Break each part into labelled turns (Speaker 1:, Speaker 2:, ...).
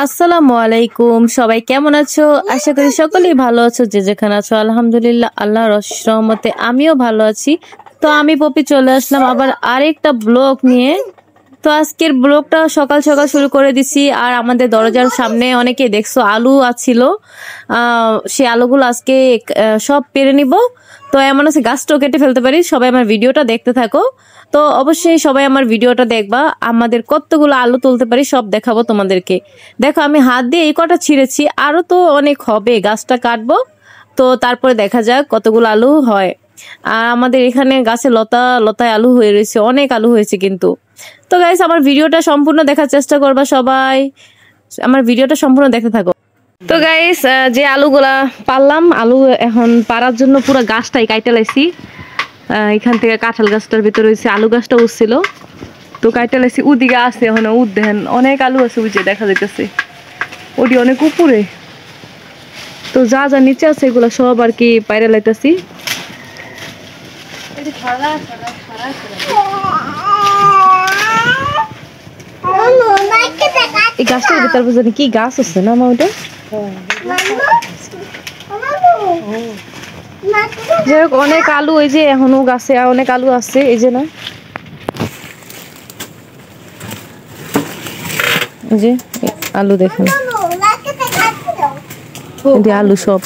Speaker 1: আসসালামু আলাইকুম, সবাই কেমন আছো? আশা করি সকলেই ভালো আছো। যে যেখানে আছো আলহামদুলিল্লাহ, আল্লাহর অশেষ রহমতে আমিও ভালো আছি। তো আমি পপি চলে আসলাম আবার আরেকটা ব্লগ নিয়ে। তো আজকের ব্লগটা সকাল সকাল শুরু করে দিছি। আর আমাদের দরজার সামনে অনেকে দেখছো আলু আছিল, সেই আলুগুলো আজকে সব পেরে নিব। তো এমন আছে গাছটাও কেটে ফেলতে পারি। সবাই আমার ভিডিওটা দেখতে থাকো। তো অবশ্যই সবাই আমার ভিডিওটা দেখবা। আমাদের কতগুলো আলু তুলতে পারি সব দেখাবো তোমাদেরকে। দেখো আমি হাত দিয়ে এই কটা ছিঁড়েছি, আরো তো অনেক হবে। গাছটা কাটবো, তো তারপরে দেখা যাক কতগুলো আলু হয়। আর আমাদের এখানে গাছে লতায় আলু হয়ে রয়েছে, অনেক আলু হয়েছে কিন্তু। তো গাইস আমার ভিডিওটা সম্পূর্ণ দেখার চেষ্টা করবা সবাই। আমার ভিডিওটা সম্পূর্ণ দেখতে থাকো। তো গাইস যে আলুগুলা পারলাম, আলু এখন পারার জন্য পুরো গাছটাই কাইটে লাইছি। এখান থেকে কাঁঠাল গাছটার ভিতরে হয়েছে আলু গাছটা উঠছিল, তো কাইটে লাইছি। ওদিকে আছে এখন দেখেন অনেক আলু আছে, ওই যে দেখা যাইতেছে ওটি অনেক উপরে। তো যা যা নিচে আছে এগুলো সব আর কি পাইরে লাইতেছি। এই গাছটার ভিতরে জানি কি গাছ আছে না মা? ওটা যাই হোক অনেক আলু, ওই যে এখনো গাছে অনেক আলু আছে। এই যে না, এই যে আলু দেখেন, আলু সব।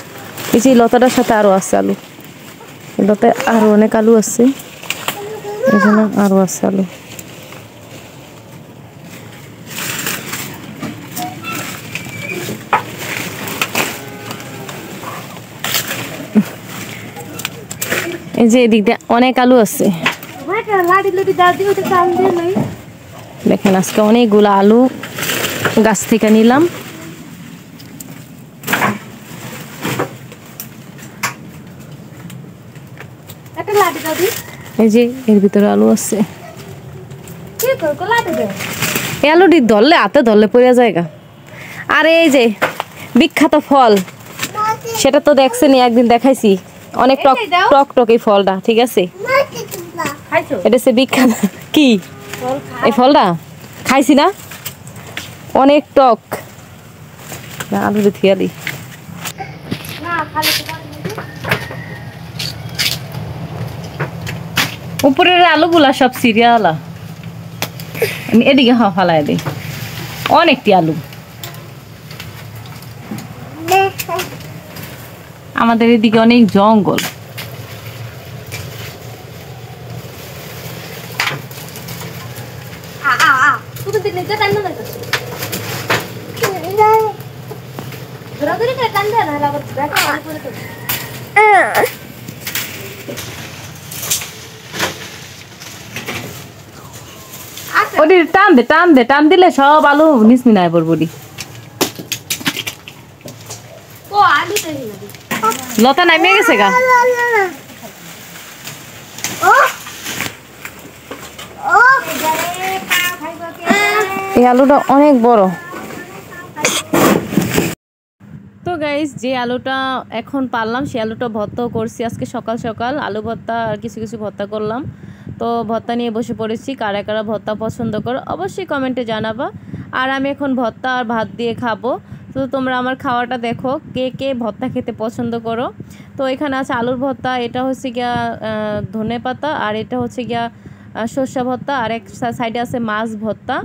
Speaker 1: এই যে লতাটার সাথে আরো আছে আলু, লতায় আরো অনেক আলু আছে। এই যে না, আরো আছে আলু। এই যে এদিক দিয়ে অনেক আলু আছে। দেখেন আজকে অনেকগুলো আলু গাছ থেকে নিলাম। এই যে এর ভিতরে আলু আছে। এই আলুটি ধরলে হাতে ধরলে পড়ে জায়গা। আর এই যে বিখ্যাত ফল, সেটা তো দেখছেনি, একদিন দেখাইছি। অনেক টক টক টক এই ফলটা, ঠিক আছে? এটা হচ্ছে বিখ্যাত। কি এই ফলটা খাইছি না, অনেক টক। আলু থিয়ালি উপরের আলুগুলা সব সিরিয়ালা, এদিকে ফালাই দিই। অনেকটি আলু আমাদের এদিকে, অনেক জঙ্গল। ওটি টান দে টান দে, টান দিলে সব আলু নিসমিনায় পড়বি। লতা নামে গেছে গা। এই আলুটা অনেক বড়। তো গাইস যে আলুটা এখন পারলাম সেই আলুটা ভর্তাও করছি আজকে সকাল সকাল। আলু ভর্তা আর কিছু কিছু ভর্তা করলাম। তো ভর্তা নিয়ে বসে পড়েছি। কারা কারা ভর্তা পছন্দ করো অবশ্যই কমেন্টে জানাবা। আর আমি এখন ভর্তা আর ভাত দিয়ে খাবো। তো তোমরা আমার খাওয়াটা দেখো, কে কে ভর্তা খেতে পছন্দ করো। তো এখানে আছে আলুর ভর্তা, এটা হচ্ছে গিয়া ধনে পাতা, আর এটা হচ্ছে গিয়া সর্ষে ভর্তা, আর এক সাইডে আছে মাছ ভর্তা।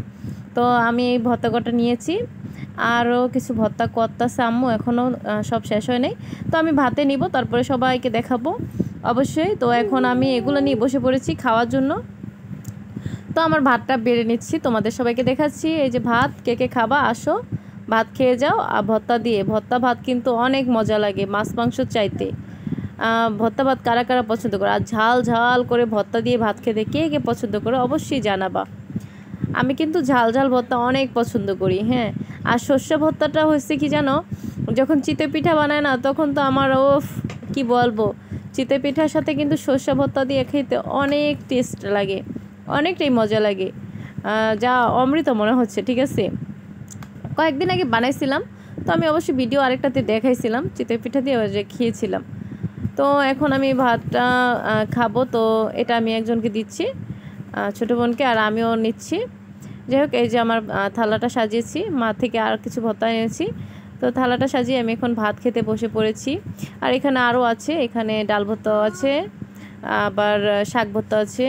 Speaker 1: তো আমি এই ভর্তা কটা নিয়েছি। আরও কিছু ভর্তা করতেছে আম্মু, এখনও সব শেষ হয় নাই। তো আমি ভাতে নিব, তারপরে সবাইকে দেখাবো অবশ্যই। তো এখন আমি এগুলো নিয়ে বসে পড়েছি খাওয়ার জন্য। তো আমার ভাতটা বেড়ে নিচ্ছি, তোমাদের সবাইকে দেখাচ্ছি। এই যে ভাত, কে কে খাবা আসো, ভাত খেয়ে যাও। আর ভর্তা দিয়ে ভর্তা ভাত কিন্তু অনেক মজা লাগে মাছ মাংস চাইতে। ভর্তা ভাত কারা কারা পছন্দ করো, আর ঝাল ঝাল করে ভর্তা দিয়ে ভাত খেতে কে কে পছন্দ করো অবশ্যই জানাবা। আমি কিন্তু ঝাল ঝাল ভর্তা অনেক পছন্দ করি। হ্যাঁ, আর সর্ষে ভর্তাটা হচ্ছে কি জানো, যখন চিতই পিঠা বানায় না তখন তো আমার কি বলবো, চিতই পিঠার সাথে কিন্তু সর্ষে ভর্তা দিয়ে খেতে অনেক টেস্ট লাগে, অনেকটাই মজা লাগে, যা অমৃত মনে হচ্ছে। ঠিক আছে, কয়েকদিন আগে বানাইছিলাম, তো আমি অবশ্যই ভিডিও আরেকটাতে দেখাইছিলাম, চিতই পিঠা দিয়ে যে খেয়েছিলাম। তো এখন আমি ভাতটা খাবো। তো এটা আমি একজনকে দিচ্ছি, ছোটো বোনকে, আর আমিও নিচ্ছি। যাই হোক, এই যে আমার থালাটা সাজিয়েছি, মা থেকে আর কিছু ভর্তা এনেছি। তো থালাটা সাজিয়ে আমি এখন ভাত খেতে বসে পড়েছি। আর এখানে আরও আছে, এখানে ডাল ভর্তাও আছে, আবার শাক ভর্তা আছে,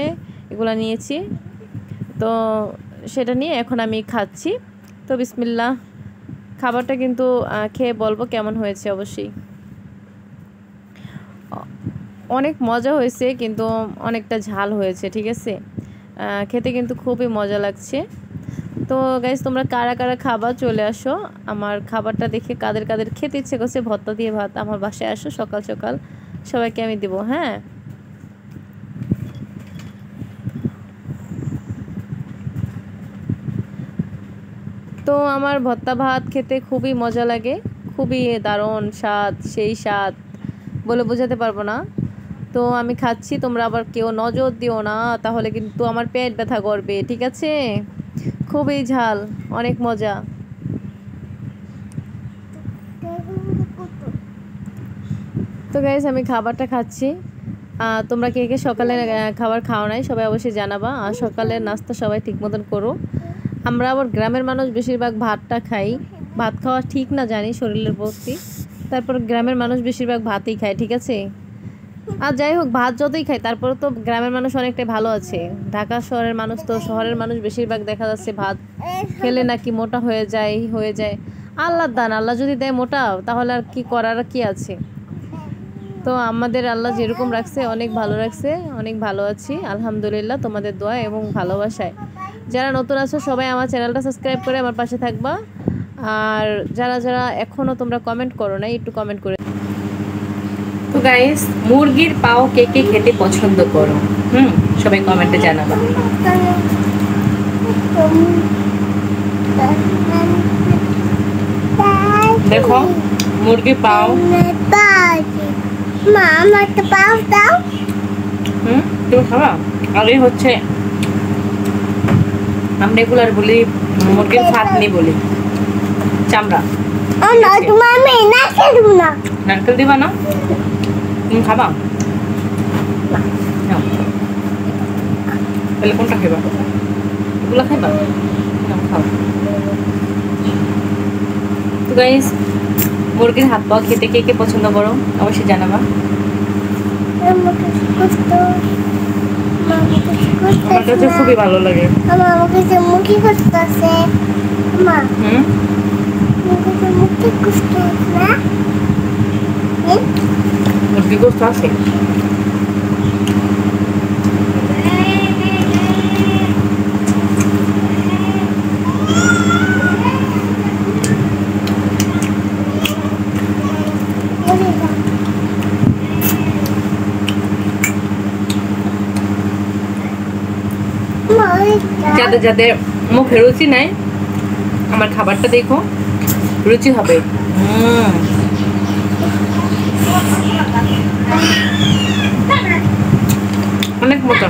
Speaker 1: এগুলো নিয়েছি। তো সেটা নিয়ে এখন আমি খাচ্ছি। তো বিসমিল্লাহ, খাবারটা কিন্তু খেয়ে বলবো কেমন হয়েছে অবশ্যই। অনেক মজা হয়েছে, কিন্তু অনেকটা ঝাল হয়েছে, ঠিক আছে। খেতে কিন্তু খুবই মজা লাগছে। তো গাইস, তোমরা কারা কারা খাবার চলে আসো, আমার খাবারটা দেখে কাদের কাদের খেতে ইচ্ছে করছে ভর্তা দিয়ে ভাত, আমার বাসায় আসো সকাল সকাল, সবাইকে আমি দেবো। হ্যাঁ, তো আমার ভর্তা ভাত খেতে খুবই মজা লাগে, খুবই দারুণ স্বাদ, সেই স্বাদ বলে বোঝাতে পারবো না। তো আমি খাচ্ছি, তোমরা আবার কেউ নজর দিও না, তাহলে কিন্তু আমার পেট ব্যথা করবে, ঠিক আছে। খুবই ঝাল, অনেক মজা। তো গাইস, আমি খাবারটা খাচ্ছি। তোমরা কে কে সকালে খাবার খাও নাই সবাই অবশ্যই জানাবা। আর সকালের নাস্তা সবাই ঠিক মতন করো। আমরা আবার গ্রামের মানুষ বেশিরভাগ ভাতটা খাই। ভাত খাওয়া ঠিক না জানি শরীরের পক্ষে, তারপর গ্রামের মানুষ বেশিরভাগ ভাতই খায়, ঠিক আছে। আর যাই হোক, ভাত যতই খায় তারপরে তো গ্রামের মানুষ অনেকটাই ভালো আছে। ঢাকা শহরের মানুষ, তো শহরের মানুষ বেশিরভাগ দেখা যাচ্ছে ভাত খেলে নাকি মোটা হয়ে যায়। আল্লাহর দান, আল্লাহ যদি দেয় মোটা, তাহলে আর কি করার কি আছে। তো আমাদের আল্লাহ যেরকম রাখছে অনেক ভালো রাখছে, অনেক ভালো আছি আলহামদুলিল্লাহ, তোমাদের দোয়া এবং ভালোবাসায়। যারা নতুন আছো সবাই আমার চ্যানেলটা সাবস্ক্রাইব করে আমার পাশে থাকবা। আর যারা যারা এখনও তোমরা কমেন্ট করো না, একটু কমেন্ট করে। তো গাইস, মুরগির পাও কে কে খেতে পছন্দ করো, সবাই কমেন্টে জানাবা। দেখো মুরগির পাও, মা আমার একটা পাও দাও। তুমি খাবা? আর এই হচ্ছে আমরা রেগুলার বলি মুরগির ফাতনি বলি, চামড়া। নারকেল দিবা না? তুমি খাবা? তাহলে কোনটা খাবা? এগুলো খাইবা? খাও। তো গাইস, মুরগির হাত পাও খেতে কে কে পছন্দ করো অবশ্যই জানাবা। আমার কাছে খুবই ভালো লাগে। মুরগি গোস্ত আছে। যাদের যাদের মুখে রুচি নাই, আমার খাবারটা দেখো, রুচি হবে। অনেক মজা।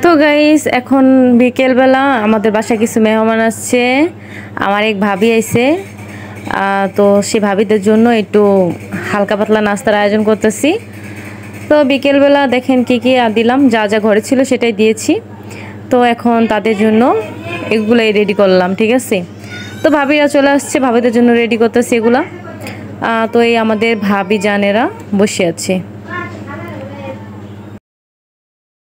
Speaker 1: তো গাইস, এখন বিকেলবেলা আমাদের বাসায় কিছু মেহমান আসছে। আমার এক ভাবি আইছে, তো সে ভাবিদের জন্য একটু হালকা পাতলা নাস্তার আয়োজন করতেছি। তো বিকেলবেলা দেখেন কি কি দিলাম, যা যা ঘরে ছিল সেটাই দিয়েছি। তো এখন তাদের জন্য এগুলাই রেডি করলাম, ঠিক আছে। তো ভাবিরা চলে আসছে, ভাবিদের জন্য রেডি করতেছি এগুলা। তো এই আমাদের ভাবি জানেরা বসে আছে।